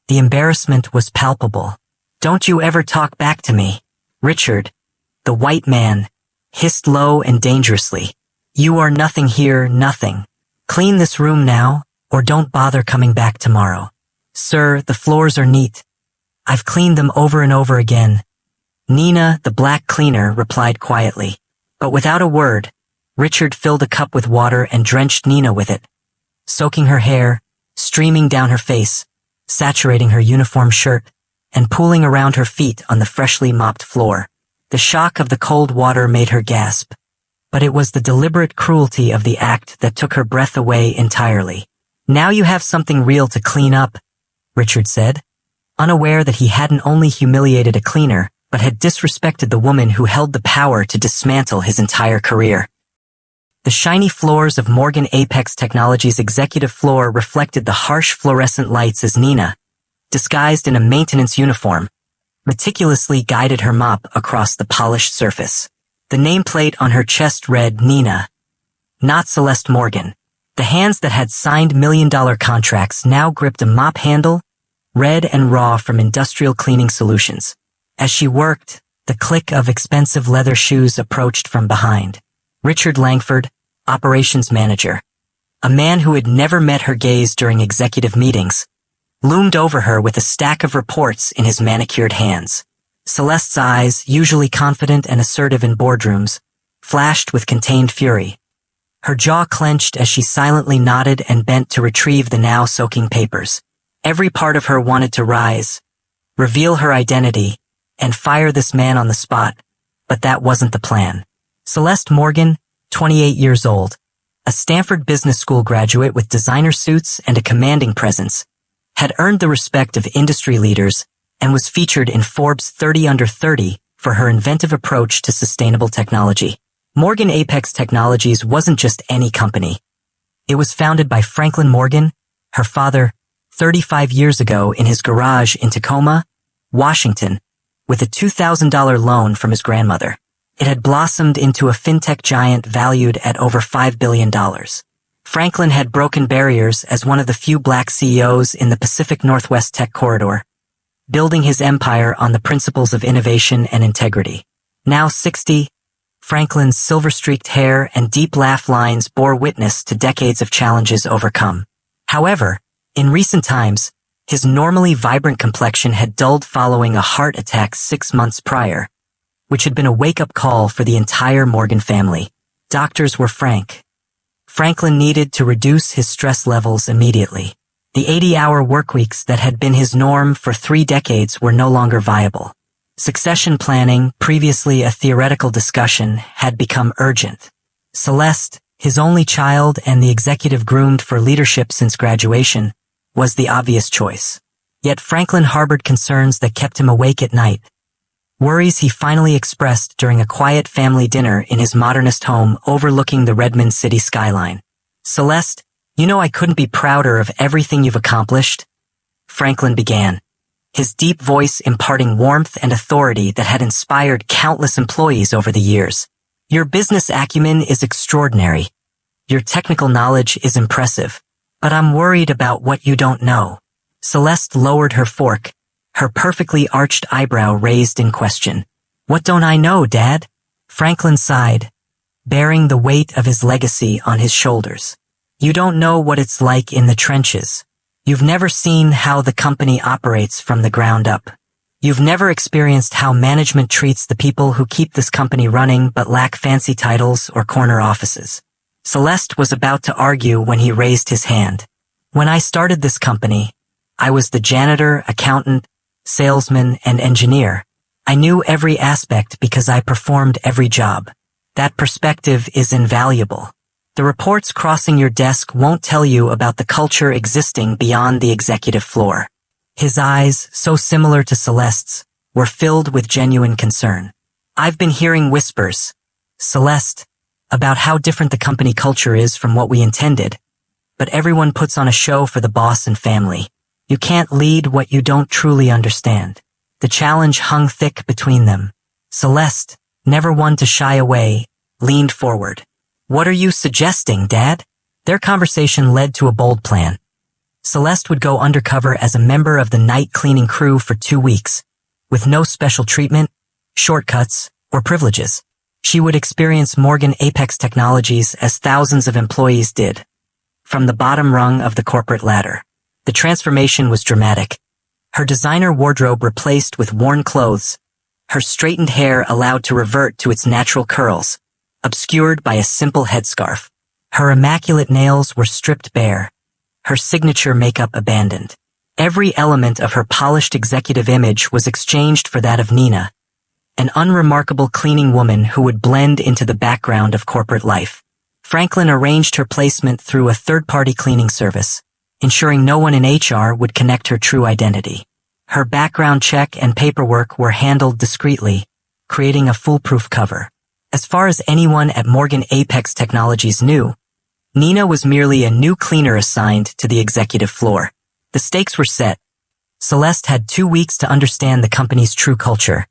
The embarrassment was palpable. "Don't you ever talk back to me." Richard, the white man, hissed low and dangerously. "You are nothing here, nothing. Clean this room now, or don't bother coming back tomorrow." "Sir, the floors are neat. I've cleaned them over and over again." Nina, the black cleaner, replied quietly. But without a word, Richard filled a cup with water and drenched Nina with it, soaking her hair, streaming down her face, saturating her uniform shirt, and pooling around her feet on the freshly mopped floor. The shock of the cold water made her gasp, but it was the deliberate cruelty of the act that took her breath away entirely. "Now you have something real to clean up," Richard said, unaware that he hadn't only humiliated a cleaner, but had disrespected the woman who held the power to dismantle his entire career. The shiny floors of Morgan Apex Technologies' executive floor reflected the harsh fluorescent lights as Nina, disguised in a maintenance uniform, meticulously guided her mop across the polished surface. The nameplate on her chest read Nina, not Celeste Morgan. The hands that had signed million-dollar contracts now gripped a mop handle, red and raw from Industrial Cleaning Solutions. As she worked, the click of expensive leather shoes approached from behind. Richard Langford, operations manager, a man who had never met her gaze during executive meetings, loomed over her with a stack of reports in his manicured hands. Celeste's eyes, usually confident and assertive in boardrooms, flashed with contained fury. Her jaw clenched as she silently nodded and bent to retrieve the now soaking papers. Every part of her wanted to rise, reveal her identity, and fire this man on the spot, but that wasn't the plan. Celeste Morgan, 28 years old, a Stanford Business School graduate with designer suits and a commanding presence, had earned the respect of industry leaders and was featured in Forbes 30 Under 30 for her inventive approach to sustainable technology. Morgan Apex Technologies wasn't just any company. It was founded by Franklin Morgan, her father, 35 years ago in his garage in Tacoma, Washington, with a $2,000 loan from his grandmother. It had blossomed into a fintech giant valued at over $5 billion. Franklin had broken barriers as one of the few black CEOs in the Pacific Northwest tech corridor, building his empire on the principles of innovation and integrity. Now 60, Franklin's silver-streaked hair and deep laugh lines bore witness to decades of challenges overcome. However, in recent times, his normally vibrant complexion had dulled following a heart attack 6 months prior, which had been a wake-up call for the entire Morgan family. Doctors were frank. Franklin needed to reduce his stress levels immediately. The 80-hour workweeks that had been his norm for 3 decades were no longer viable. Succession planning, previously a theoretical discussion, had become urgent. Celeste, his only child and the executive groomed for leadership since graduation, was the obvious choice. Yet Franklin harbored concerns that kept him awake at night. Worries he finally expressed during a quiet family dinner in his modernist home overlooking the Redmond city skyline. "Celeste, you know I couldn't be prouder of everything you've accomplished," Franklin began, his deep voice imparting warmth and authority that had inspired countless employees over the years. "Your business acumen is extraordinary. Your technical knowledge is impressive. But I'm worried about what you don't know." Celeste lowered her fork, her perfectly arched eyebrow raised in question. "What don't I know, Dad?" Franklin sighed, bearing the weight of his legacy on his shoulders. "You don't know what it's like in the trenches. You've never seen how the company operates from the ground up. You've never experienced how management treats the people who keep this company running but lack fancy titles or corner offices." Celeste was about to argue when he raised his hand. "When I started this company, I was the janitor, accountant, salesman, and engineer. I knew every aspect because I performed every job. That perspective is invaluable. The reports crossing your desk won't tell you about the culture existing beyond the executive floor." His eyes, so similar to Celeste's, were filled with genuine concern. "I've been hearing whispers, Celeste, about how different the company culture is from what we intended, but everyone puts on a show for the boss and family. You can't lead what you don't truly understand." The challenge hung thick between them. Celeste, never one to shy away, leaned forward. "What are you suggesting, Dad?" Their conversation led to a bold plan. Celeste would go undercover as a member of the night cleaning crew for 2 weeks, with no special treatment, shortcuts, or privileges. She would experience Morgan Apex Technologies as thousands of employees did, from the bottom rung of the corporate ladder. The transformation was dramatic. Her designer wardrobe replaced with worn clothes, her straightened hair allowed to revert to its natural curls, obscured by a simple headscarf. Her immaculate nails were stripped bare, her signature makeup abandoned. Every element of her polished executive image was exchanged for that of Nina, an unremarkable cleaning woman who would blend into the background of corporate life. Franklin arranged her placement through a third-party cleaning service, ensuring no one in HR would connect her true identity. Her background check and paperwork were handled discreetly, creating a foolproof cover. As far as anyone at Morgan Apex Technologies knew, Nina was merely a new cleaner assigned to the executive floor. The stakes were set. Celeste had 2 weeks to understand the company's true culture,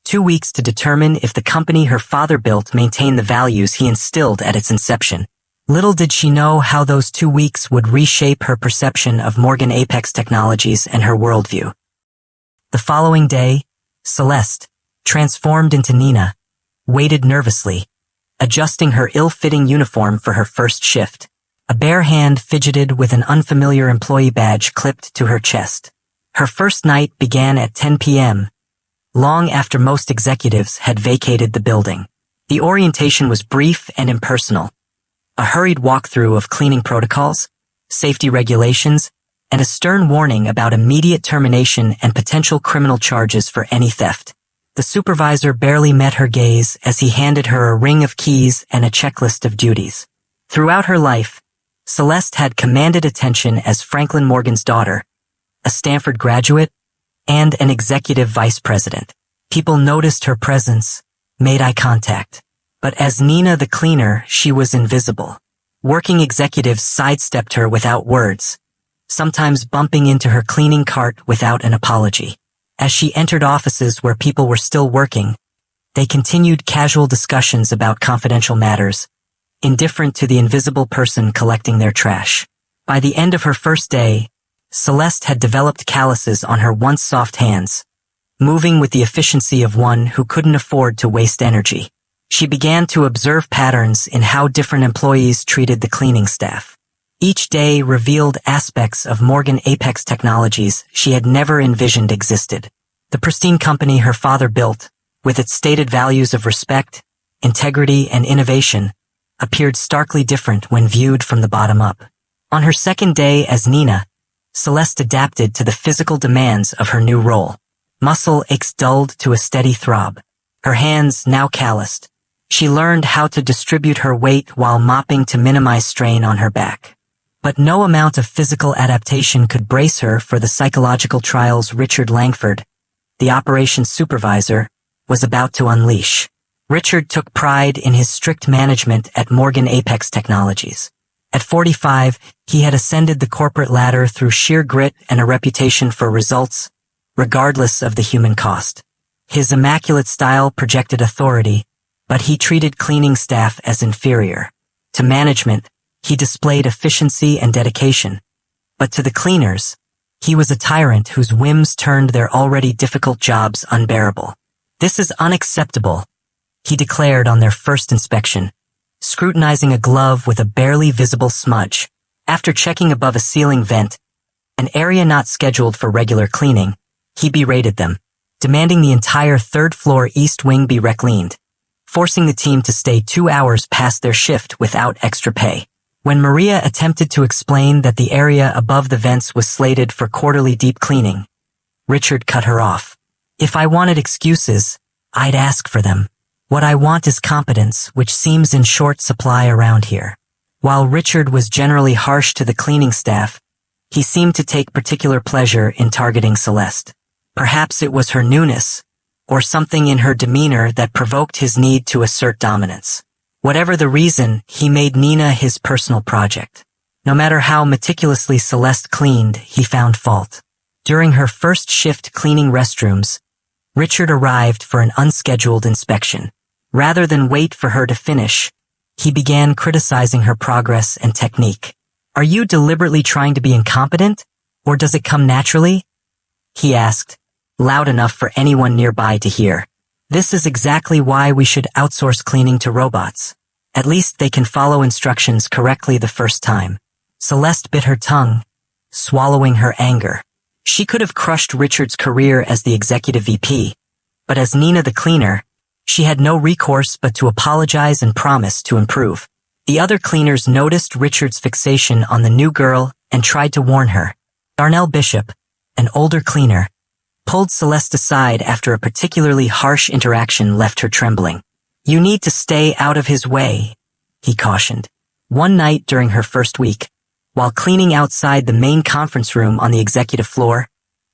2 weeks to determine if the company her father built maintained the values he instilled at its inception. Little did she know how those 2 weeks would reshape her perception of Morgan Apex Technologies and her worldview. The following day, Celeste, transformed into Nina, waited nervously, adjusting her ill-fitting uniform for her first shift. A bare hand fidgeted with an unfamiliar employee badge clipped to her chest. Her first night began at 10 p.m., long after most executives had vacated the building. The orientation was brief and impersonal. A hurried walkthrough of cleaning protocols, safety regulations, and a stern warning about immediate termination and potential criminal charges for any theft. The supervisor barely met her gaze as he handed her a ring of keys and a checklist of duties. Throughout her life, Celeste had commanded attention as Franklin Morgan's daughter, a Stanford graduate, and an executive vice president. People noticed her presence, made eye contact. But as Nina the cleaner, she was invisible. Working executives sidestepped her without words, sometimes bumping into her cleaning cart without an apology. As she entered offices where people were still working, they continued casual discussions about confidential matters, indifferent to the invisible person collecting their trash. By the end of her first day, Celeste had developed calluses on her once soft hands, moving with the efficiency of one who couldn't afford to waste energy. She began to observe patterns in how different employees treated the cleaning staff. Each day revealed aspects of Morgan Apex Technologies she had never envisioned existed. The pristine company her father built, with its stated values of respect, integrity, and innovation, appeared starkly different when viewed from the bottom up. On her second day as Nina, Celeste adapted to the physical demands of her new role. Muscle aches dulled to a steady throb. Her hands now calloused. She learned how to distribute her weight while mopping to minimize strain on her back. But no amount of physical adaptation could brace her for the psychological trials Richard Langford, the operations supervisor, was about to unleash. Richard took pride in his strict management at Morgan Apex Technologies. At 45, he had ascended the corporate ladder through sheer grit and a reputation for results, regardless of the human cost. His immaculate style projected authority, but he treated cleaning staff as inferior. To management, he displayed efficiency and dedication, but to the cleaners, he was a tyrant whose whims turned their already difficult jobs unbearable. "This is unacceptable," he declared on their first inspection, scrutinizing a glove with a barely visible smudge. After checking above a ceiling vent, an area not scheduled for regular cleaning, he berated them, demanding the entire third-floor east wing be recleaned, forcing the team to stay 2 hours past their shift without extra pay. When Maria attempted to explain that the area above the vents was slated for quarterly deep cleaning, Richard cut her off. "If I wanted excuses, I'd ask for them. What I want is competence, which seems in short supply around here." While Richard was generally harsh to the cleaning staff, he seemed to take particular pleasure in targeting Celeste. Perhaps it was her newness, or something in her demeanor that provoked his need to assert dominance. Whatever the reason, he made Nina his personal project. No matter how meticulously Celeste cleaned, he found fault. During her first shift cleaning restrooms, Richard arrived for an unscheduled inspection. Rather than wait for her to finish, he began criticizing her progress and technique. Are you deliberately trying to be incompetent, or does it come naturally? He asked, loud enough for anyone nearby to hear. This is exactly why we should outsource cleaning to robots. At least they can follow instructions correctly the first time. Celeste bit her tongue, swallowing her anger. She could have crushed Richard's career as the executive VP, but as Nina the cleaner, she had no recourse but to apologize and promise to improve. The other cleaners noticed Richard's fixation on the new girl and tried to warn her. Darnell Bishop, an older cleaner, pulled Celeste aside after a particularly harsh interaction left her trembling. You need to stay out of his way, he cautioned. One night during her first week, while cleaning outside the main conference room on the executive floor,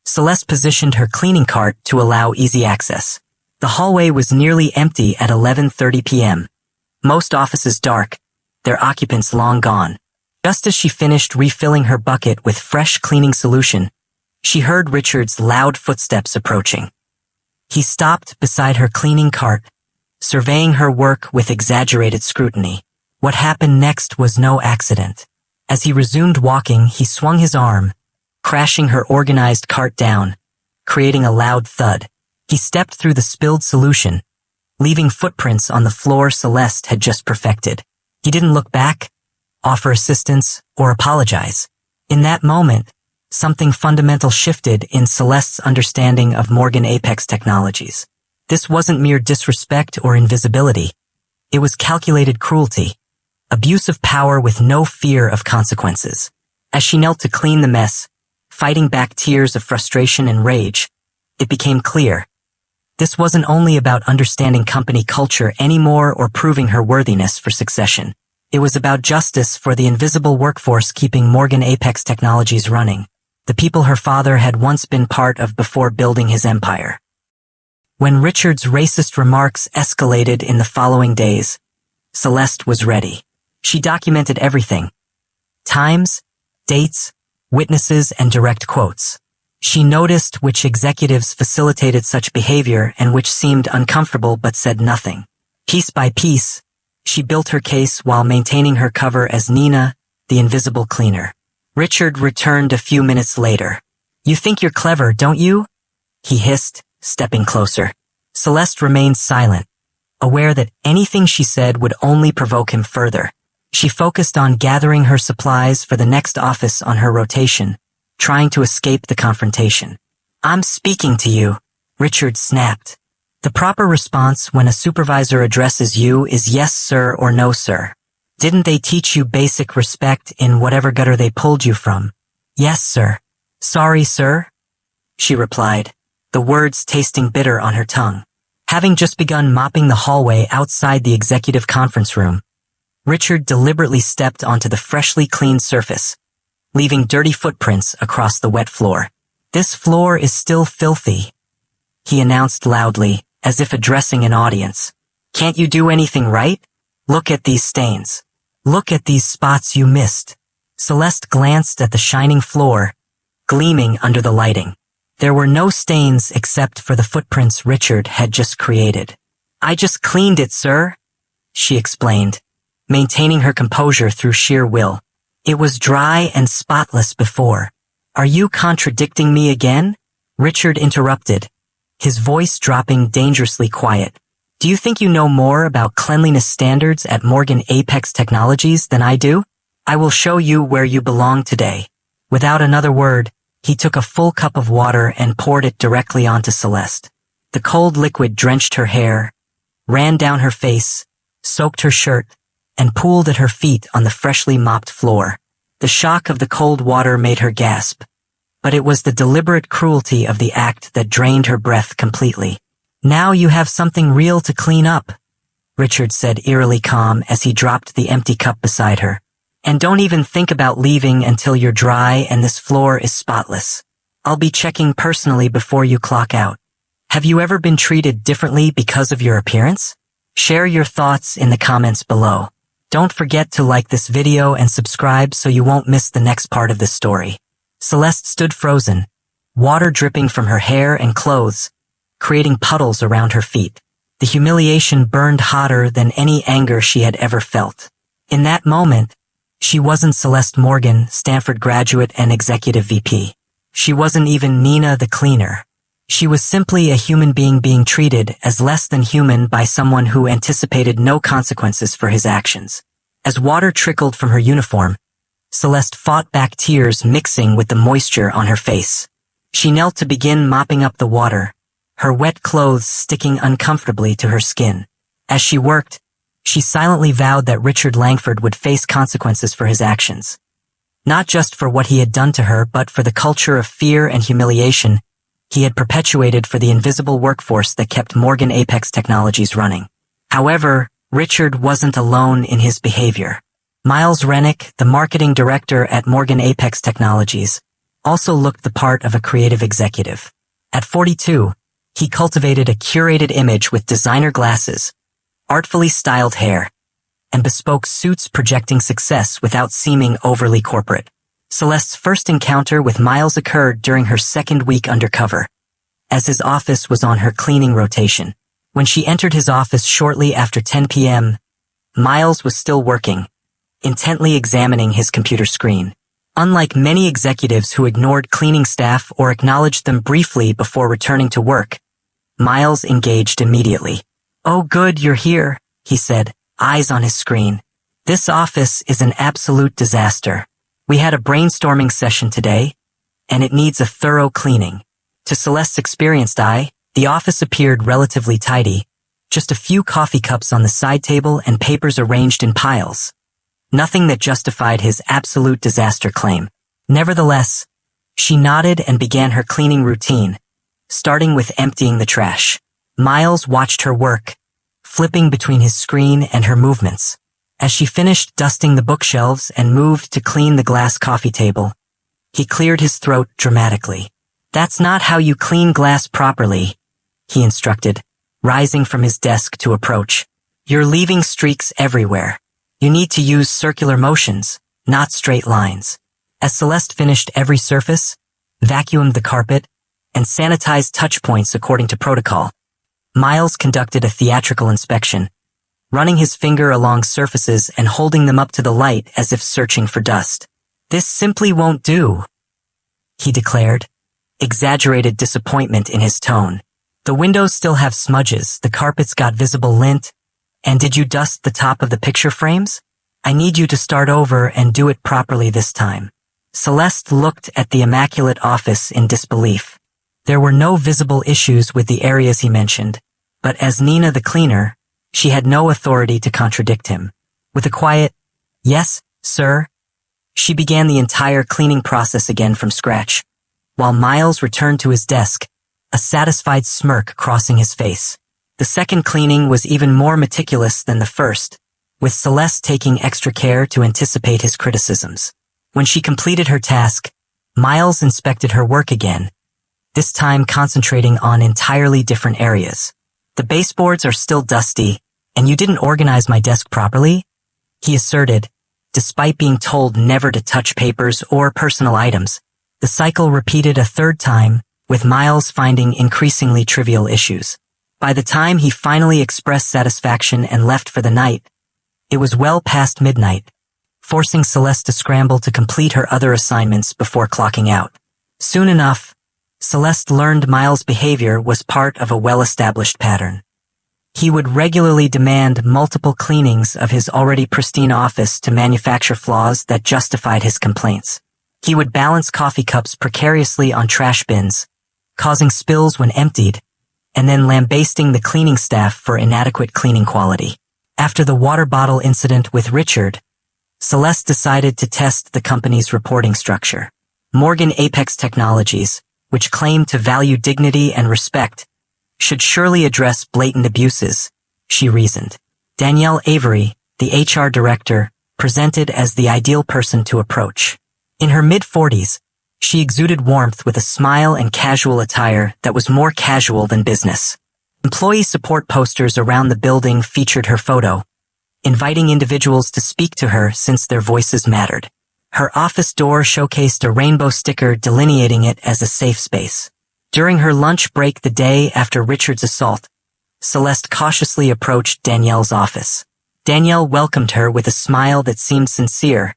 Celeste positioned her cleaning cart to allow easy access. The hallway was nearly empty at 11:30 p.m. Most offices dark, their occupants long gone. Just as she finished refilling her bucket with fresh cleaning solution, she heard Richard's loud footsteps approaching. He stopped beside her cleaning cart, surveying her work with exaggerated scrutiny. What happened next was no accident. As he resumed walking, he swung his arm, crashing her organized cart down, creating a loud thud. He stepped through the spilled solution, leaving footprints on the floor Celeste had just perfected. He didn't look back, offer assistance, or apologize. In that moment, something fundamental shifted in Celeste's understanding of Morgan Apex Technologies. This wasn't mere disrespect or invisibility. It was calculated cruelty, abuse of power with no fear of consequences. As she knelt to clean the mess, fighting back tears of frustration and rage, it became clear. This wasn't only about understanding company culture anymore or proving her worthiness for succession. It was about justice for the invisible workforce keeping Morgan Apex Technologies running, the people her father had once been part of before building his empire. When Richard's racist remarks escalated in the following days, Celeste was ready. She documented everything. Times, dates, witnesses, and direct quotes. She noticed which executives facilitated such behavior and which seemed uncomfortable but said nothing. Piece by piece, she built her case while maintaining her cover as Nina, the invisible cleaner. Richard returned a few minutes later. You think you're clever, don't you? He hissed, stepping closer. Celeste remained silent, aware that anything she said would only provoke him further. She focused on gathering her supplies for the next office on her rotation, trying to escape the confrontation. I'm speaking to you, Richard snapped. The proper response when a supervisor addresses you is yes, sir, or no, sir. Didn't they teach you basic respect in whatever gutter they pulled you from? Yes, sir. Sorry, sir, she replied, the words tasting bitter on her tongue. Having just begun mopping the hallway outside the executive conference room, Richard deliberately stepped onto the freshly cleaned surface, leaving dirty footprints across the wet floor. This floor is still filthy, he announced loudly, as if addressing an audience. Can't you do anything right? Look at these stains. Look at these spots you missed. Celeste glanced at the shining floor, gleaming under the lighting. There were no stains except for the footprints Richard had just created. I just cleaned it, sir, she explained, maintaining her composure through sheer will. It was dry and spotless before. Are you contradicting me again? Richard interrupted, his voice dropping dangerously quiet. Do you think you know more about cleanliness standards at Morgan Apex Technologies than I do? I will show you where you belong today. Without another word, he took a full cup of water and poured it directly onto Celeste. The cold liquid drenched her hair, ran down her face, soaked her shirt, and pooled at her feet on the freshly mopped floor. The shock of the cold water made her gasp, but it was the deliberate cruelty of the act that drained her breath completely. Now you have something real to clean up, Richard said, eerily calm as he dropped the empty cup beside her. And don't even think about leaving until you're dry and this floor is spotless. I'll be checking personally before you clock out. Have you ever been treated differently because of your appearance? Share your thoughts in the comments below. Don't forget to like this video and subscribe so you won't miss the next part of this story. Celeste stood frozen, water dripping from her hair and clothes, creating puddles around her feet. The humiliation burned hotter than any anger she had ever felt. In that moment, She wasn't Celeste Morgan, Stanford graduate and executive VP. She wasn't even Nina the cleaner. She was simply a human being treated as less than human by someone who anticipated no consequences for his actions. As water trickled from her uniform, Celeste fought back tears mixing with the moisture on her face. She knelt to begin mopping up the water, her wet clothes sticking uncomfortably to her skin. As she worked, she silently vowed that Richard Langford would face consequences for his actions. Not just for what he had done to her, but for the culture of fear and humiliation he had perpetuated for the invisible workforce that kept Morgan Apex Technologies running. However, Richard wasn't alone in his behavior. Miles Rennick, the marketing director at Morgan Apex Technologies, also looked the part of a creative executive. At 42, he cultivated a curated image with designer glasses, artfully styled hair, and bespoke suits projecting success without seeming overly corporate. Celeste's first encounter with Miles occurred during her second week undercover, as his office was on her cleaning rotation. When she entered his office shortly after 10 p.m., Miles was still working, intently examining his computer screen. Unlike many executives who ignored cleaning staff or acknowledged them briefly before returning to work, Miles engaged immediately. "Oh good, you're here," he said, eyes on his screen. "This office is an absolute disaster. We had a brainstorming session today, and it needs a thorough cleaning." To Celeste's experienced eye, the office appeared relatively tidy, just a few coffee cups on the side table and papers arranged in piles. Nothing that justified his absolute disaster claim. Nevertheless, she nodded and began her cleaning routine, starting with emptying the trash. Miles watched her work, flipping between his screen and her movements. As she finished dusting the bookshelves and moved to clean the glass coffee table, he cleared his throat dramatically. "That's not how you clean glass properly," he instructed, rising from his desk to approach. "You're leaving streaks everywhere. You need to use circular motions, not straight lines." As Celeste finished every surface, vacuumed the carpet, and sanitized touch points according to protocol, Miles conducted a theatrical inspection, running his finger along surfaces and holding them up to the light as if searching for dust. "This simply won't do," he declared, exaggerated disappointment in his tone. "The windows still have smudges, the carpet's got visible lint, and did you dust the top of the picture frames? I need you to start over and do it properly this time." Celeste looked at the immaculate office in disbelief. There were no visible issues with the areas he mentioned, but as Nina the cleaner, she had no authority to contradict him. With a quiet, "Yes, sir," she began the entire cleaning process again from scratch, while Miles returned to his desk, a satisfied smirk crossing his face. The second cleaning was even more meticulous than the first, with Celeste taking extra care to anticipate his criticisms. When she completed her task, Miles inspected her work again, this time concentrating on entirely different areas. "The baseboards are still dusty, and you didn't organize my desk properly," he asserted, despite being told never to touch papers or personal items. The cycle repeated a third time, with Miles finding increasingly trivial issues. By the time he finally expressed satisfaction and left for the night, it was well past midnight, forcing Celeste to scramble to complete her other assignments before clocking out. Soon enough, Celeste learned Miles' behavior was part of a well-established pattern. He would regularly demand multiple cleanings of his already pristine office to manufacture flaws that justified his complaints. He would balance coffee cups precariously on trash bins, causing spills when emptied, and then lambasting the cleaning staff for inadequate cleaning quality. After the water bottle incident with Richard, Celeste decided to test the company's reporting structure. Morgan Apex Technologies, which claimed to value dignity and respect, should surely address blatant abuses, she reasoned. Danielle Avery, the HR director, presented as the ideal person to approach. In her mid-40s, she exuded warmth with a smile and casual attire that was more casual than business. Employee support posters around the building featured her photo, inviting individuals to speak to her since their voices mattered. Her office door showcased a rainbow sticker delineating it as a safe space. During her lunch break the day after Richard's assault, Celeste cautiously approached Danielle's office. Danielle welcomed her with a smile that seemed sincere,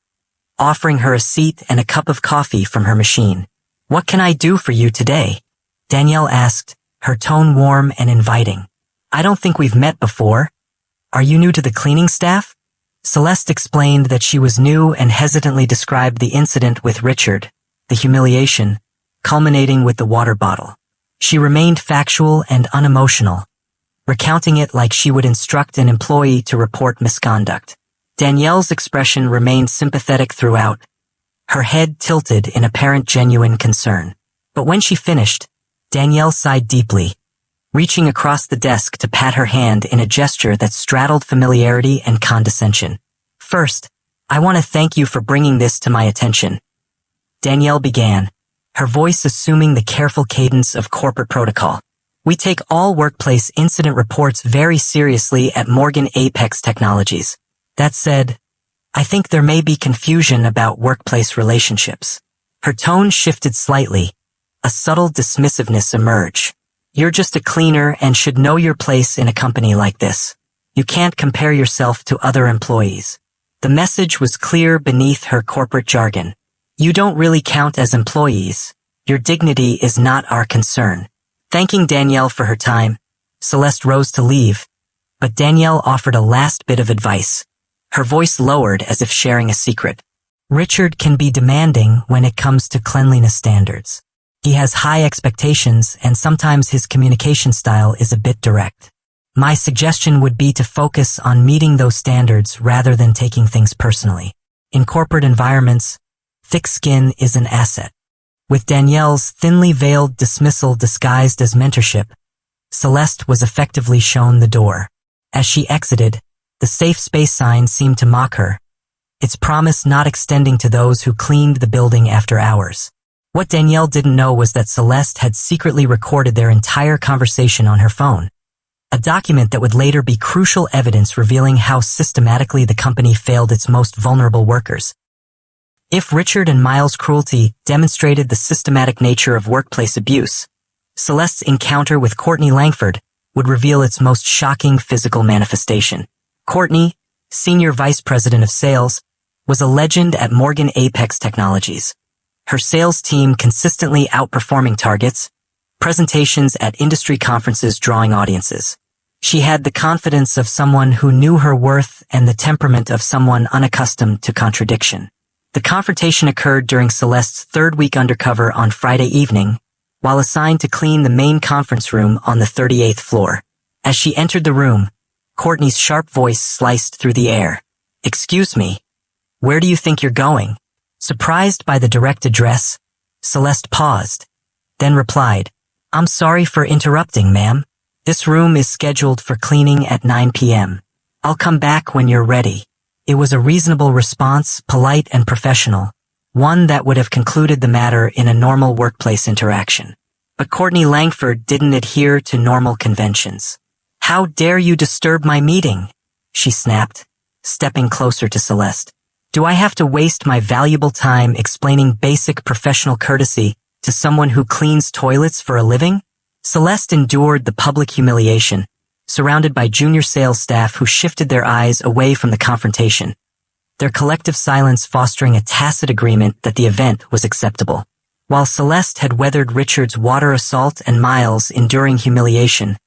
offering her a seat and a cup of coffee from her machine. "What can I do for you today?" Danielle asked, her tone warm and inviting. "I don't think we've met before. Are you new to the cleaning staff?" Celeste explained that she was new and hesitantly described the incident with Richard, the humiliation, culminating with the water bottle. She remained factual and unemotional, recounting it like she would instruct an employee to report misconduct. Danielle's expression remained sympathetic throughout, her head tilted in apparent genuine concern. But when she finished, Danielle sighed deeply, reaching across the desk to pat her hand in a gesture that straddled familiarity and condescension. "First, I want to thank you for bringing this to my attention," Danielle began, her voice assuming the careful cadence of corporate protocol. "We take all workplace incident reports very seriously at Morgan Apex Technologies. That said, I think there may be confusion about workplace relationships." Her tone shifted slightly, a subtle dismissiveness emerged. "You're just a cleaner and should know your place in a company like this. You can't compare yourself to other employees." The message was clear beneath her corporate jargon. "You don't really count as employees. Your dignity is not our concern." Thanking Danielle for her time, Celeste rose to leave, but Danielle offered a last bit of advice, her voice lowered as if sharing a secret. "Richard can be demanding when it comes to cleanliness standards. He has high expectations and sometimes his communication style is a bit direct. My suggestion would be to focus on meeting those standards rather than taking things personally. In corporate environments, thick skin is an asset." With Danielle's thinly veiled dismissal disguised as mentorship, Celeste was effectively shown the door. As she exited, the safe space sign seemed to mock her, its promise not extending to those who cleaned the building after hours. What Danielle didn't know was that Celeste had secretly recorded their entire conversation on her phone, a document that would later be crucial evidence revealing how systematically the company failed its most vulnerable workers. If Richard and Miles' cruelty demonstrated the systematic nature of workplace abuse, Celeste's encounter with Courtney Langford would reveal its most shocking physical manifestation. Courtney, Senior Vice President of Sales, was a legend at Morgan Apex Technologies, her sales team consistently outperforming targets, presentations at industry conferences drawing audiences. She had the confidence of someone who knew her worth and the temperament of someone unaccustomed to contradiction. The confrontation occurred during Celeste's third week undercover on Friday evening, while assigned to clean the main conference room on the 38th floor. As she entered the room, Courtney's sharp voice sliced through the air. "Excuse me, where do you think you're going?" Surprised by the direct address, Celeste paused, then replied, "I'm sorry for interrupting, ma'am. This room is scheduled for cleaning at 9 p.m. I'll come back when you're ready." It was a reasonable response, polite and professional, one that would have concluded the matter in a normal workplace interaction. But Courtney Langford didn't adhere to normal conventions. "How dare you disturb my meeting?" she snapped, stepping closer to Celeste. "Do I have to waste my valuable time explaining basic professional courtesy to someone who cleans toilets for a living?" Celeste endured the public humiliation, surrounded by junior sales staff who shifted their eyes away from the confrontation, their collective silence fostering a tacit agreement that the event was acceptable. While Celeste had weathered Richard's water assault and Miles' enduring humiliation,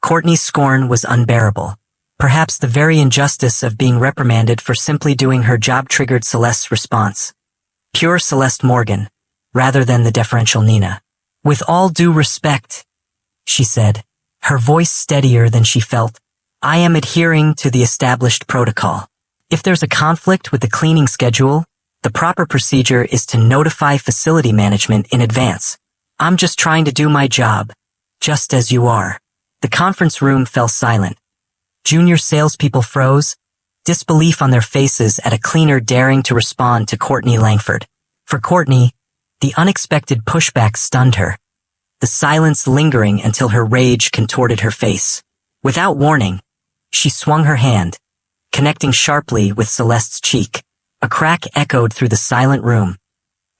Courtney's scorn was unbearable. Perhaps the very injustice of being reprimanded for simply doing her job triggered Celeste's response. Pure Celeste Morgan, rather than the deferential Nina. "With all due respect," she said, her voice steadier than she felt, "I am adhering to the established protocol. If there's a conflict with the cleaning schedule, the proper procedure is to notify facility management in advance. I'm just trying to do my job, just as you are." The conference room fell silent. Junior salespeople froze, disbelief on their faces at a cleaner daring to respond to Courtney Langford. For Courtney, the unexpected pushback stunned her, the silence lingering until her rage contorted her face. Without warning, she swung her hand, connecting sharply with Celeste's cheek. A crack echoed through the silent room.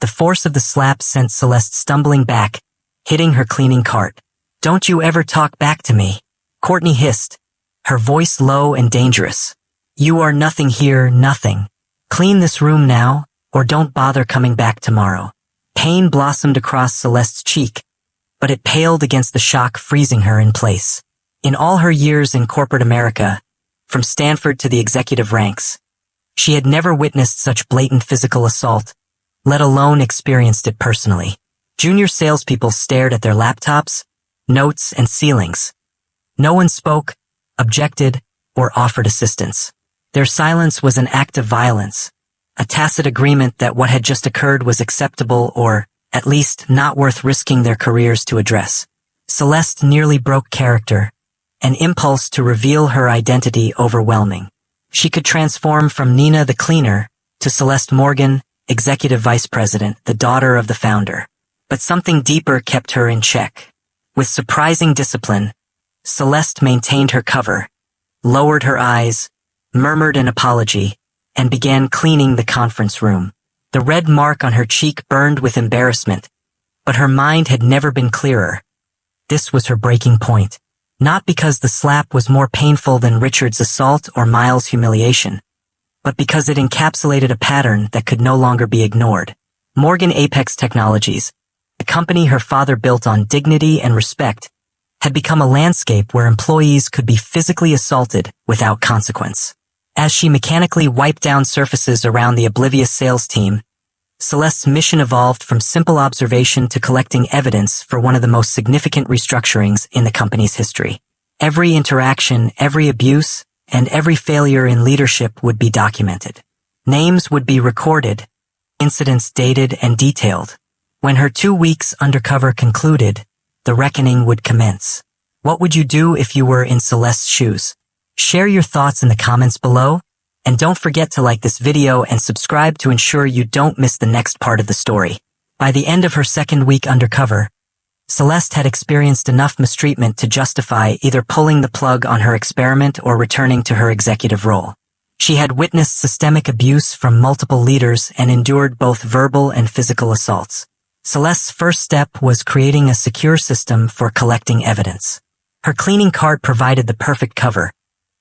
The force of the slap sent Celeste stumbling back, hitting her cleaning cart. "Don't you ever talk back to me," Courtney hissed, her voice low and dangerous. "You are nothing here, nothing. Clean this room now, or don't bother coming back tomorrow. Pain blossomed across Celeste's cheek, but it paled against the shock freezing her in place. In all her years in corporate America, from Stanford to the executive ranks, she had never witnessed such blatant physical assault, let alone experienced it personally. Junior salespeople stared at their laptops, notes, and ceilings. No one spoke, objected, or offered assistance. Their silence was an act of violence, a tacit agreement that what had just occurred was acceptable or, at least, not worth risking their careers to address. Celeste nearly broke character, an impulse to reveal her identity overwhelming. She could transform from Nina the cleaner to Celeste Morgan, executive vice president, the daughter of the founder. But something deeper kept her in check. With surprising discipline, Celeste maintained her cover, lowered her eyes, murmured an apology, and began cleaning the conference room. The red mark on her cheek burned with embarrassment, but her mind had never been clearer. This was her breaking point. Not because the slap was more painful than Richard's assault or Miles' humiliation, but because it encapsulated a pattern that could no longer be ignored. Morgan Apex Technologies, the company her father built on dignity and respect, had become a landscape where employees could be physically assaulted without consequence. As she mechanically wiped down surfaces around the oblivious sales team, Celeste's mission evolved from simple observation to collecting evidence for one of the most significant restructurings in the company's history. Every interaction, every abuse, and every failure in leadership would be documented. Names would be recorded, incidents dated and detailed. When her 2 weeks undercover concluded, the reckoning would commence. What would you do if you were in Celeste's shoes? Share your thoughts in the comments below, and don't forget to like this video and subscribe to ensure you don't miss the next part of the story. By the end of her 2nd week undercover, Celeste had experienced enough mistreatment to justify either pulling the plug on her experiment or returning to her executive role. She had witnessed systemic abuse from multiple leaders and endured both verbal and physical assaults. Celeste's first step was creating a secure system for collecting evidence. Her cleaning cart provided the perfect cover.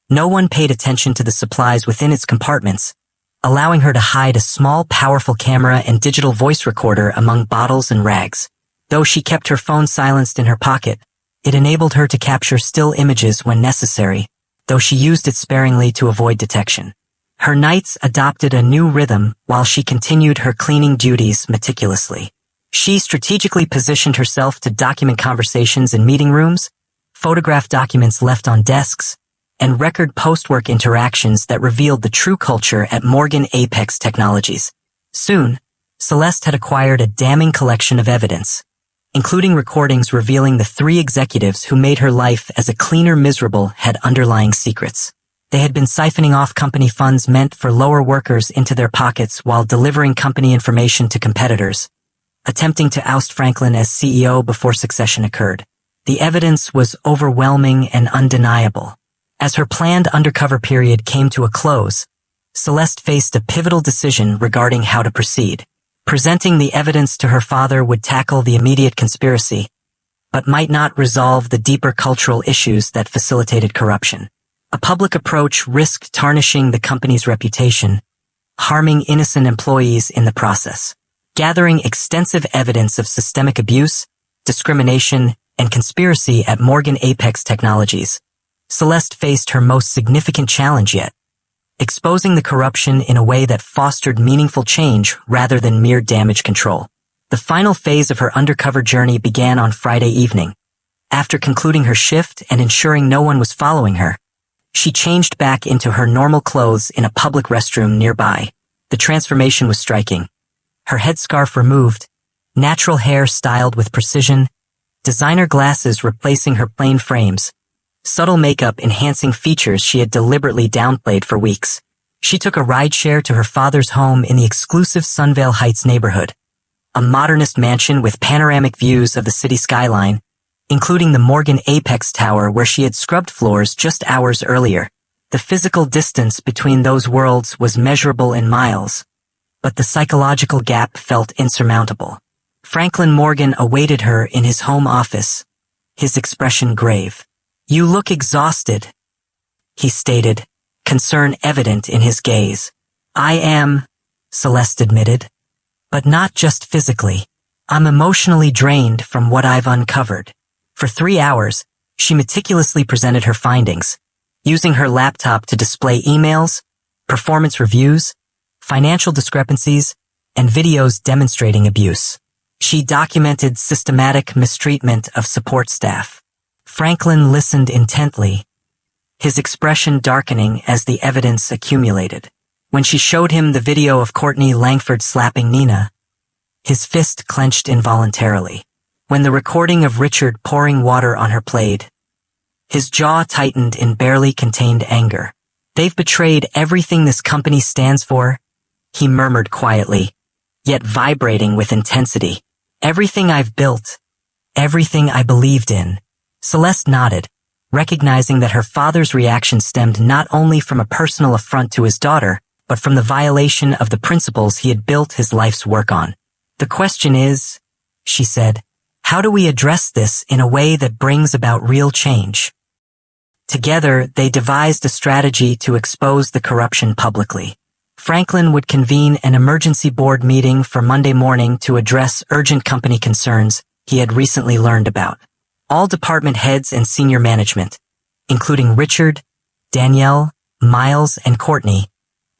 No one paid attention to the supplies within its compartments, allowing her to hide a small, powerful camera and digital voice recorder among bottles and rags. Though she kept her phone silenced in her pocket, it enabled her to capture still images when necessary, though she used it sparingly to avoid detection. Her nights adopted a new rhythm while she continued her cleaning duties meticulously. She strategically positioned herself to document conversations in meeting rooms, photograph documents left on desks, and record post-work interactions that revealed the true culture at Morgan Apex Technologies. Soon, Celeste had acquired a damning collection of evidence, including recordings revealing the 3 executives who made her life as a cleaner miserable had underlying secrets. They had been siphoning off company funds meant for lower workers into their pockets while delivering company information to competitors, attempting to oust Franklin as CEO before succession occurred. The evidence was overwhelming and undeniable. As her planned undercover period came to a close, Celeste faced a pivotal decision regarding how to proceed. Presenting the evidence to her father would tackle the immediate conspiracy, but might not resolve the deeper cultural issues that facilitated corruption. A public approach risked tarnishing the company's reputation, harming innocent employees in the process. Gathering extensive evidence of systemic abuse, discrimination, and conspiracy at Morgan Apex Technologies, Celeste faced her most significant challenge yet, exposing the corruption in a way that fostered meaningful change rather than mere damage control. The final phase of her undercover journey began on Friday evening. After concluding her shift and ensuring no one was following her, she changed back into her normal clothes in a public restroom nearby. The transformation was striking. Her headscarf removed, natural hair styled with precision, designer glasses replacing her plain frames, subtle makeup enhancing features she had deliberately downplayed for weeks. She took a rideshare to her father's home in the exclusive Sunvale Heights neighborhood, a modernist mansion with panoramic views of the city skyline, including the Morgan Apex Tower where she had scrubbed floors just hours earlier. The physical distance between those worlds was measurable in miles, but the psychological gap felt insurmountable. Franklin Morgan awaited her in his home office, his expression grave. "You look exhausted," he stated, concern evident in his gaze. "I am," Celeste admitted. But not just physically. I'm emotionally drained from what I've uncovered. For 3 hours, she meticulously presented her findings, using her laptop to display emails, performance reviews, financial discrepancies, and videos demonstrating abuse. She documented systematic mistreatment of support staff. Franklin listened intently, his expression darkening as the evidence accumulated. When she showed him the video of Courtney Langford slapping Nina, his fist clenched involuntarily. When the recording of Richard pouring water on her played, his jaw tightened in barely contained anger. They've betrayed everything this company stands for, he murmured quietly, yet vibrating with intensity. Everything I've built, everything I believed in. Celeste nodded, recognizing that her father's reaction stemmed not only from a personal affront to his daughter, but from the violation of the principles he had built his life's work on. The question is, she said, how do we address this in a way that brings about real change? Together, they devised a strategy to expose the corruption publicly. Franklin would convene an emergency board meeting for Monday morning to address urgent company concerns he had recently learned about. All department heads and senior management, including Richard, Danielle, Miles, and Courtney,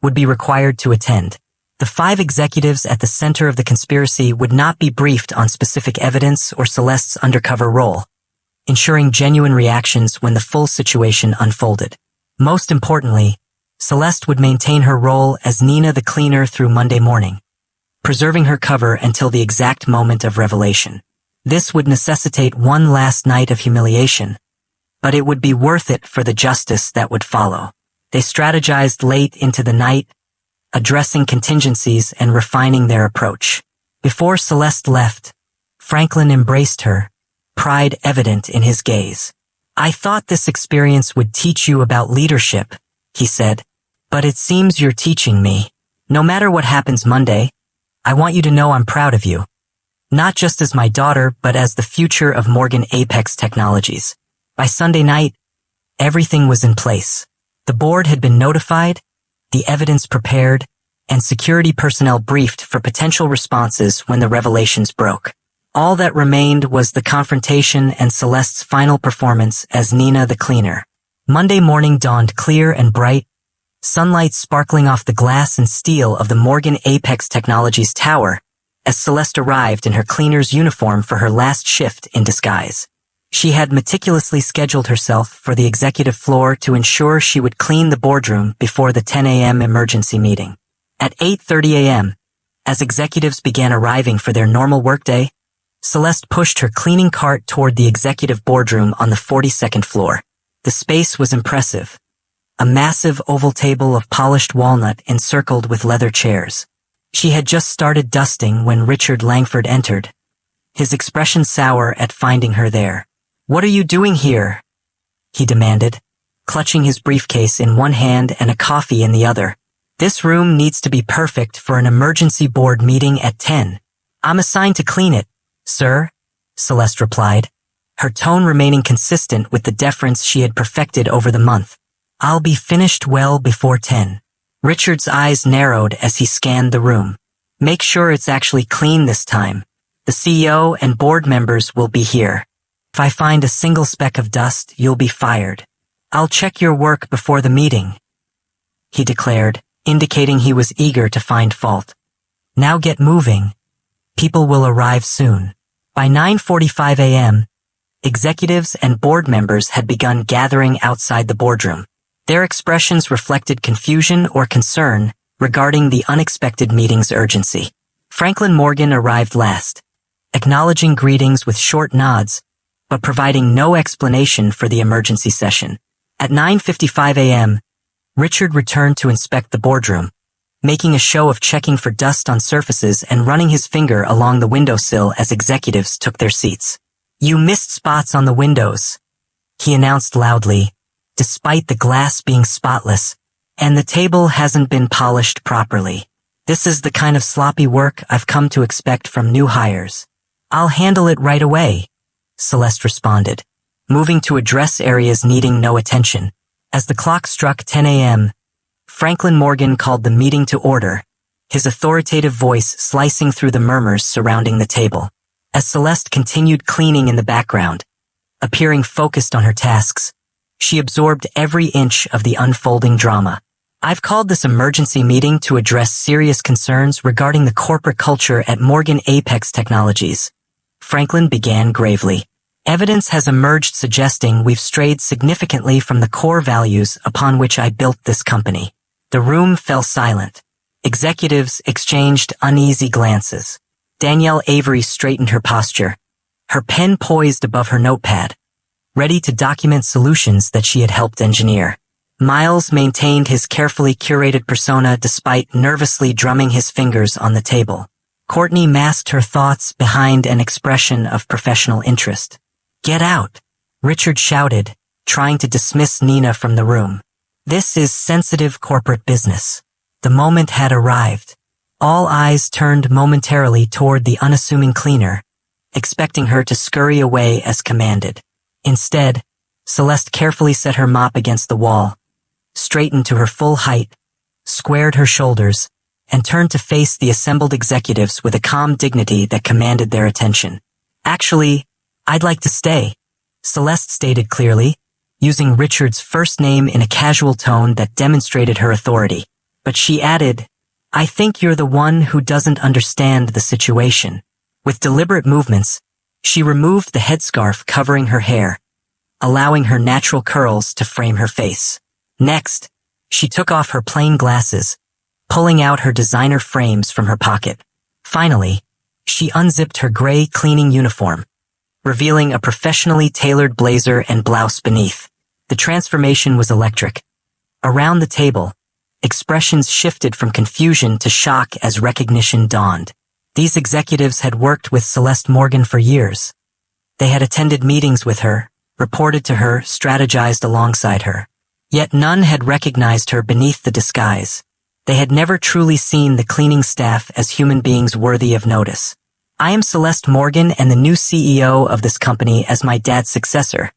would be required to attend. The 5 executives at the center of the conspiracy would not be briefed on specific evidence or Celeste's undercover role, ensuring genuine reactions when the full situation unfolded. Most importantly, Celeste would maintain her role as Nina the cleaner through Monday morning, preserving her cover until the exact moment of revelation. This would necessitate one last night of humiliation, but it would be worth it for the justice that would follow. They strategized late into the night, addressing contingencies and refining their approach. Before Celeste left, Franklin embraced her, pride evident in his gaze. I thought this experience would teach you about leadership, he said, but it seems you're teaching me. No matter what happens Monday, I want you to know I'm proud of you. Not just as my daughter, but as the future of Morgan Apex Technologies. By Sunday night, everything was in place. The board had been notified, the evidence prepared, and security personnel briefed for potential responses when the revelations broke. All that remained was the confrontation and Celeste's final performance as Nina the cleaner. Monday morning dawned clear and bright, sunlight sparkling off the glass and steel of the Morgan Apex Technologies tower as Celeste arrived in her cleaner's uniform for her last shift in disguise. She had meticulously scheduled herself for the executive floor to ensure she would clean the boardroom before the 10 a.m. emergency meeting. At 8:30 a.m., as executives began arriving for their normal workday, Celeste pushed her cleaning cart toward the executive boardroom on the 42nd floor. The space was impressive. A massive oval table of polished walnut encircled with leather chairs. She had just started dusting when Richard Langford entered, his expression sour at finding her there. What are you doing here? He demanded, clutching his briefcase in one hand and a coffee in the other. This room needs to be perfect for an emergency board meeting at 10. I'm assigned to clean it, sir, Celeste replied, her tone remaining consistent with the deference she had perfected over the month. I'll be finished well before 10. Richard's eyes narrowed as he scanned the room. Make sure it's actually clean this time. The CEO and board members will be here. If I find a single speck of dust, you'll be fired. I'll check your work before the meeting, he declared, indicating he was eager to find fault. Now get moving. People will arrive soon. By 9:45 a.m., executives and board members had begun gathering outside the boardroom. Their expressions reflected confusion or concern regarding the unexpected meeting's urgency. Franklin Morgan arrived last, acknowledging greetings with short nods, but providing no explanation for the emergency session. At 9:55 a.m., Richard returned to inspect the boardroom, making a show of checking for dust on surfaces and running his finger along the windowsill as executives took their seats. You missed spots on the windows, he announced loudly, despite the glass being spotless, and the table hasn't been polished properly. This is the kind of sloppy work I've come to expect from new hires. I'll handle it right away, Celeste responded, moving to address areas needing no attention. As the clock struck 10 a.m., Franklin Morgan called the meeting to order, his authoritative voice slicing through the murmurs surrounding the table. As Celeste continued cleaning in the background, appearing focused on her tasks, she absorbed every inch of the unfolding drama. I've called this emergency meeting to address serious concerns regarding the corporate culture at Morgan Apex Technologies. Franklin began gravely. Evidence has emerged suggesting we've strayed significantly from the core values upon which I built this company. The room fell silent. Executives exchanged uneasy glances. Danielle Avery straightened her posture, her pen poised above her notepad, ready to document solutions that she had helped engineer. Miles maintained his carefully curated persona despite nervously drumming his fingers on the table. Courtney masked her thoughts behind an expression of professional interest. "Get out," Richard shouted, trying to dismiss Nina from the room. "This is sensitive corporate business." The moment had arrived. All eyes turned momentarily toward the unassuming cleaner, expecting her to scurry away as commanded. Instead, Celeste carefully set her mop against the wall, straightened to her full height, squared her shoulders, and turned to face the assembled executives with a calm dignity that commanded their attention. "Actually, I'd like to stay," Celeste stated clearly, using Richard's first name in a casual tone that demonstrated her authority. But she added, "I think you're the one who doesn't understand the situation." With deliberate movements, she removed the headscarf covering her hair, allowing her natural curls to frame her face. Next, she took off her plain glasses, pulling out her designer frames from her pocket. Finally, she unzipped her gray cleaning uniform, revealing a professionally tailored blazer and blouse beneath. The transformation was electric. Around the table, expressions shifted from confusion to shock as recognition dawned. These executives had worked with Celeste Morgan for years. They had attended meetings with her, reported to her, strategized alongside her. Yet none had recognized her beneath the disguise. They had never truly seen the cleaning staff as human beings worthy of notice. "I am Celeste Morgan and the new CEO of this company as my dad's successor,"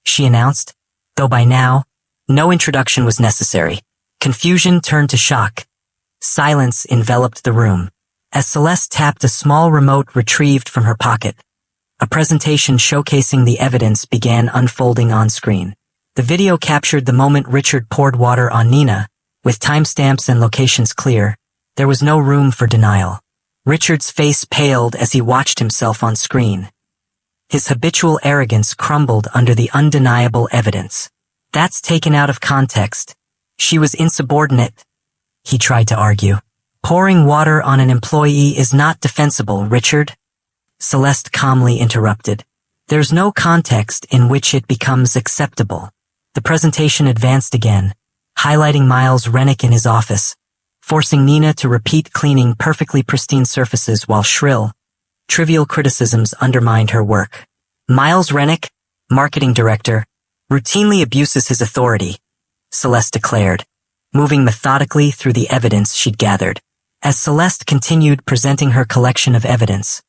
she announced, though by now, no introduction was necessary. Confusion turned to shock. Silence enveloped the room, as Celeste tapped a small remote retrieved from her pocket. A presentation showcasing the evidence began unfolding on screen. The video captured the moment Richard poured water on Nina, with timestamps and locations clear. There was no room for denial. Richard's face paled as he watched himself on screen. His habitual arrogance crumbled under the undeniable evidence. "That's taken out of context. She was insubordinate," he tried to argue. "Pouring water on an employee is not defensible, Richard," Celeste calmly interrupted. "There's no context in which it becomes acceptable." The presentation advanced again, highlighting Miles Rennick in his office, forcing Nina to repeat cleaning perfectly pristine surfaces while shrill, trivial criticisms undermined her work. "Miles Rennick, marketing director, routinely abuses his authority," Celeste declared, moving methodically through the evidence she'd gathered. As Celeste continued presenting her collection of evidence,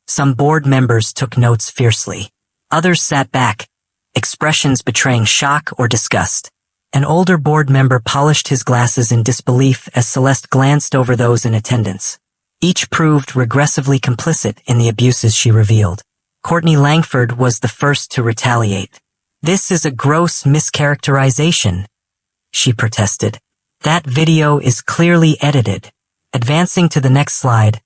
some board members took notes fiercely. Others sat back, expressions betraying shock or disgust. An older board member polished his glasses in disbelief as Celeste glanced over those in attendance. Each proved regressively complicit in the abuses she revealed. Courtney Langford was the first to retaliate. "This is a gross mischaracterization," she protested. "That video is clearly edited." Advancing to the next slide,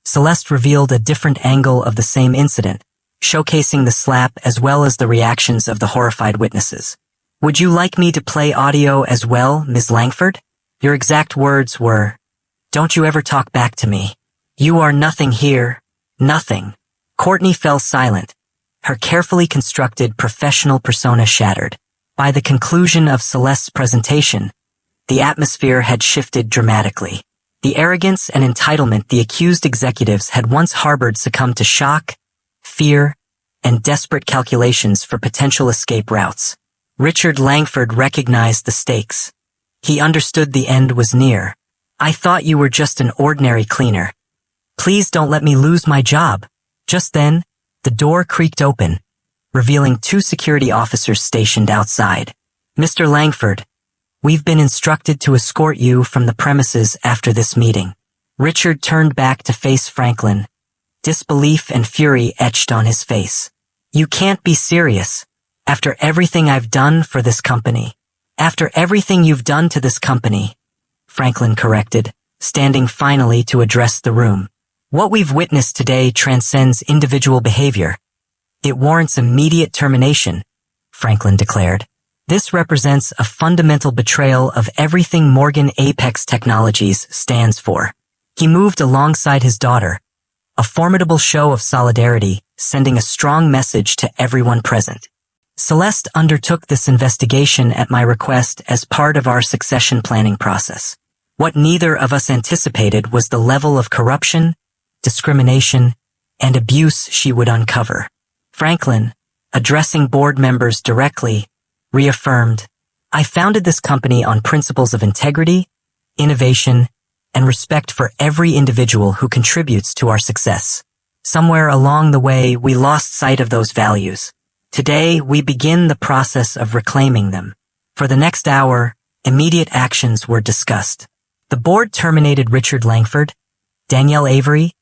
Celeste revealed a different angle of the same incident, showcasing the slap as well as the reactions of the horrified witnesses. "Would you like me to play audio as well, Ms. Langford? Your exact words were, 'Don't you ever talk back to me. You are nothing here, nothing.'" Courtney fell silent, her carefully constructed professional persona shattered. By the conclusion of Celeste's presentation, the atmosphere had shifted dramatically. The arrogance and entitlement the accused executives had once harbored succumbed to shock, fear, and desperate calculations for potential escape routes. Richard Langford recognized the stakes. He understood the end was near. "I thought you were just an ordinary cleaner. Please don't let me lose my job." Just then, the door creaked open, revealing 2 security officers stationed outside. "Mr. Langford, we've been instructed to escort you from the premises after this meeting." Richard turned back to face Franklin. Disbelief and fury etched on his face. You can't be serious. After everything I've done for this company. After everything you've done to this company, Franklin corrected, standing finally to address the room. What we've witnessed today transcends individual behavior. It warrants immediate termination, Franklin declared. This represents a fundamental betrayal of everything Morgan Apex Technologies stands for. He moved alongside his daughter, a formidable show of solidarity, sending a strong message to everyone present. Celeste undertook this investigation at my request as part of our succession planning process. What neither of us anticipated was the level of corruption, discrimination, and abuse she would uncover. Franklin, addressing board members directly, reaffirmed, I founded this company on principles of integrity, innovation, and respect for every individual who contributes to our success. Somewhere along the way, we lost sight of those values. Today, we begin the process of reclaiming them. For the next hour, immediate actions were discussed. The board terminated Richard Langford, Danielle Avery,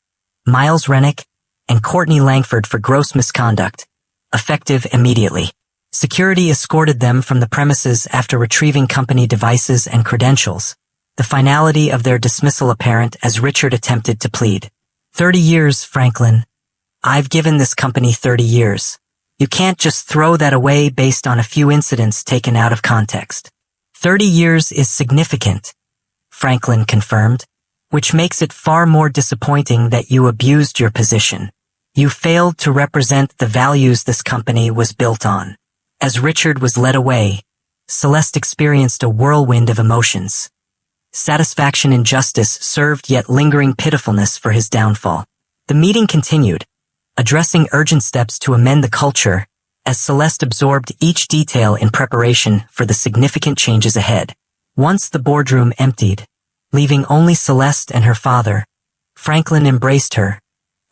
Miles Rennick, and Courtney Langford for gross misconduct, effective immediately. Security escorted them from the premises after retrieving company devices and credentials, the finality of their dismissal apparent as Richard attempted to plead. 30 years, Franklin. I've given this company 30 years. You can't just throw that away based on a few incidents taken out of context. 30 years is significant, Franklin confirmed, which makes it far more disappointing that you abused your position. You failed to represent the values this company was built on. As Richard was led away, Celeste experienced a whirlwind of emotions. Satisfaction in justice served yet lingering pitifulness for his downfall. The meeting continued, addressing urgent steps to amend the culture, as Celeste absorbed each detail in preparation for the significant changes ahead. Once the boardroom emptied, leaving only Celeste and her father, Franklin embraced her,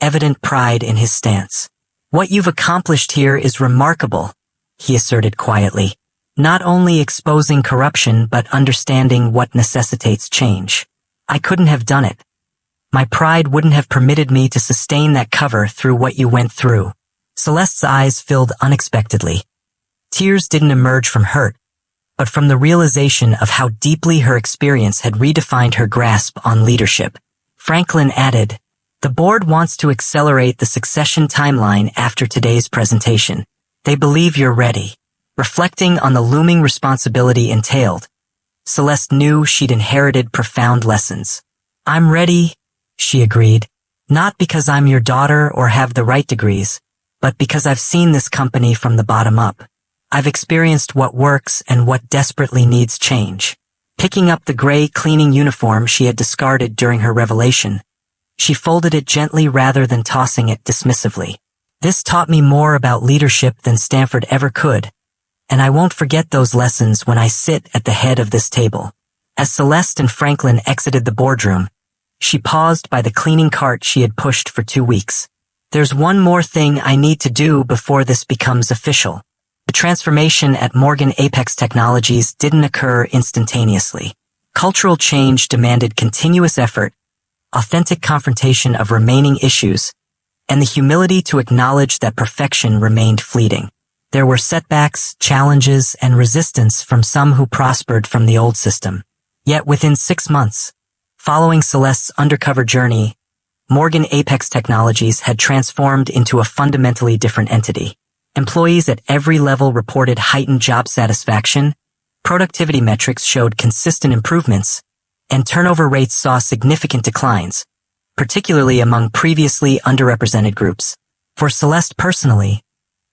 evident pride in his stance. What you've accomplished here is remarkable, he asserted quietly, not only exposing corruption but understanding what necessitates change. I couldn't have done it. My pride wouldn't have permitted me to sustain that cover through what you went through. Celeste's eyes filled unexpectedly. Tears didn't emerge from hurt, but from the realization of how deeply her experience had redefined her grasp on leadership. Franklin added, the board wants to accelerate the succession timeline after today's presentation. They believe you're ready. Reflecting on the looming responsibility entailed, Celeste knew she'd inherited profound lessons. I'm ready, she agreed, not because I'm your daughter or have the right degrees, but because I've seen this company from the bottom up. I've experienced what works and what desperately needs change. Picking up the gray cleaning uniform she had discarded during her revelation, she folded it gently rather than tossing it dismissively. This taught me more about leadership than Stanford ever could, and I won't forget those lessons when I sit at the head of this table. As Celeste and Franklin exited the boardroom, she paused by the cleaning cart she had pushed for 2 weeks. There's one more thing I need to do before this becomes official. The transformation at Morgan Apex Technologies didn't occur instantaneously. Cultural change demanded continuous effort, authentic confrontation of remaining issues, and the humility to acknowledge that perfection remained fleeting. There were setbacks, challenges, and resistance from some who prospered from the old system. Yet within 6 months, following Celeste's undercover journey, Morgan Apex Technologies had transformed into a fundamentally different entity. Employees at every level reported heightened job satisfaction, productivity metrics showed consistent improvements, and turnover rates saw significant declines, particularly among previously underrepresented groups. For Celeste personally,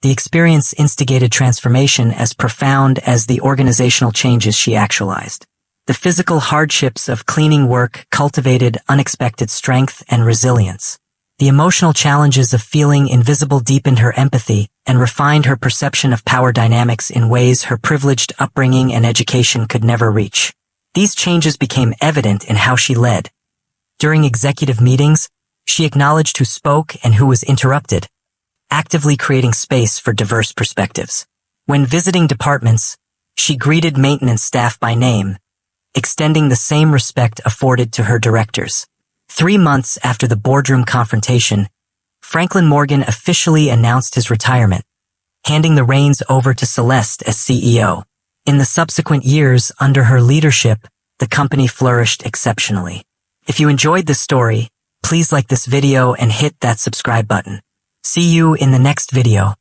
the experience instigated transformation as profound as the organizational changes she actualized. The physical hardships of cleaning work cultivated unexpected strength and resilience. The emotional challenges of feeling invisible deepened her empathy and refined her perception of power dynamics in ways her privileged upbringing and education could never reach. These changes became evident in how she led. During executive meetings, she acknowledged who spoke and who was interrupted, actively creating space for diverse perspectives. When visiting departments, she greeted maintenance staff by name, extending the same respect afforded to her directors. 3 months after the boardroom confrontation, Franklin Morgan officially announced his retirement, handing the reins over to Celeste as CEO. In the subsequent years under her leadership, the company flourished exceptionally. If you enjoyed this story, please like this video and hit that subscribe button. See you in the next video.